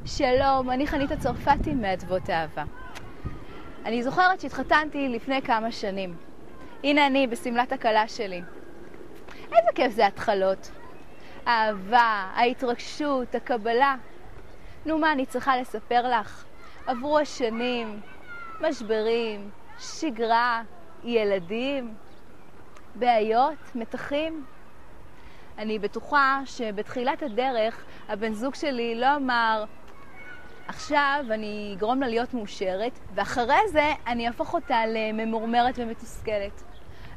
שלום, אני חנית הצרפתי מאדוות אהבה. אני זוכרת שהתחתנתי לפני כמה שנים. הנה אני בסמלת הכלה שלי. איזה כיף זה התחלות. האהבה, ההתרגשות, הקבלה. נו, מה אני צריכה לספר לך? עברו השנים, משברים, שגרה, ילדים, בעיות, מתחים. אני בטוחה שבתחילת הדרך הבן זוג שלי לא אמר עכשיו אני אגרום לה להיות מאושרת, ואחרי זה אני אהפוך אותה לממורמרת ומתוסכלת.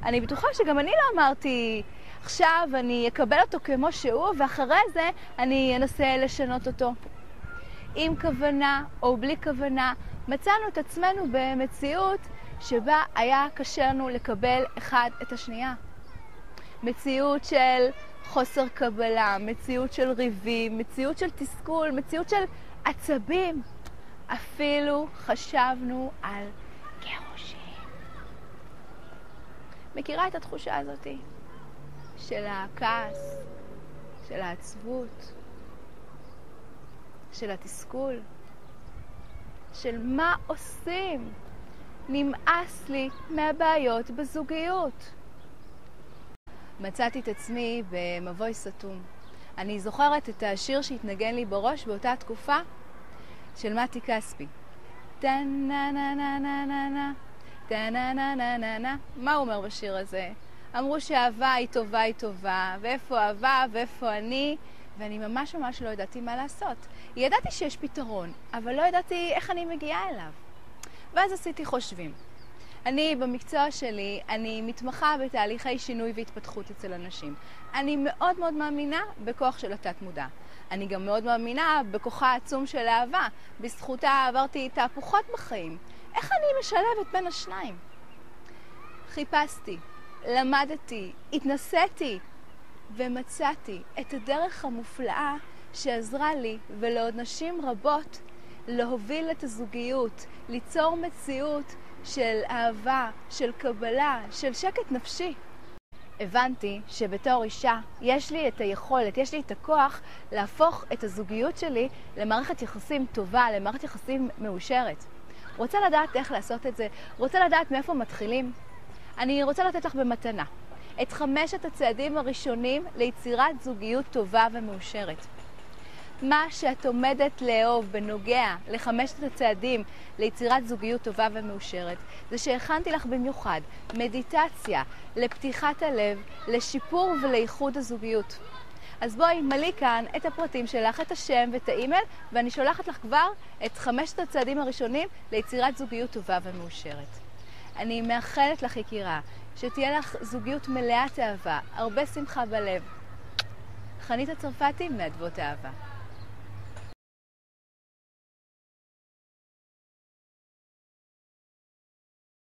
אני בטוחה שגם אני לא אמרתי עכשיו אני אקבל אותו כמו שהוא, ואחרי זה אני אנסה לשנות אותו. עם כוונה או בלי כוונה, מצאנו את עצמנו במציאות שבה היה קשה לנו לקבל אחד את השנייה. מציאות של חוסר קבלה, מציאות של ריבים, מציאות של תסכול, מציאות של עצבים. אפילו חשבנו על גירושים. מכירה את התחושה הזאת של הכעס, של העצבות, של התסכול, של מה עושים? נמאס לי מהבעיות בזוגיות. מצאתי את עצמי במבוי סתום. אני זוכרת את השיר שהתנגן לי בראש באותה תקופה של מתי כספי. טה-נה-נה-נה-נה-נה-נה, טה-נה-נה-נה-נה-נה. מה הוא אומר בשיר הזה? אמרו שאהבה היא טובה, היא טובה, ואיפה אהבה ואיפה אני, ואני ממש לא ידעתי מה לעשות. ידעתי שיש פתרון, אבל לא ידעתי איך אני מגיעה אליו. ואז עשיתי חושבים. אני במקצוע שלי, אני מתמחה בתהליכי שינוי והתפתחות אצל אנשים. אני מאוד מאמינה בכוח של התת מודע. אני גם מאוד מאמינה בכוחה העצום של אהבה. בזכותה עברתי תהפוכות בחיים. איך אני משלבת בין השניים? חיפשתי, למדתי, התנסיתי ומצאתי את הדרך המופלאה שעזרה לי ולעוד נשים רבות להוביל את הזוגיות, ליצור מציאות של אהבה, של קבלה, של שקט נפשי. הבנתי שבתור אישה יש לי את היכולת, יש לי את הכוח להפוך את הזוגיות שלי למערכת יחסים טובה, למערכת יחסים מאושרת. רוצה לדעת איך לעשות את זה? רוצה לדעת מאיפה מתחילים? אני רוצה לתת לך במתנה את 5 הצעדים הראשונים ליצירת זוגיות טובה ומאושרת. מה שאת עומדת לאהוב בנוגע ל5 הצעדים ליצירת זוגיות טובה ומאושרת, זה שהכנתי לך במיוחד מדיטציה לפתיחת הלב, לשיפור ולאיחוד הזוגיות. אז בואי, מלי כאן את הפרטים שלך, את השם ואת האימייל, ואני שולחת לך כבר את 5 הצעדים הראשונים ליצירת זוגיות טובה ומאושרת. אני מאחלת לך יקירה, שתהיה לך זוגיות מלאת אהבה, הרבה שמחה בלב. חנית הצרפתי מאדוות אהבה.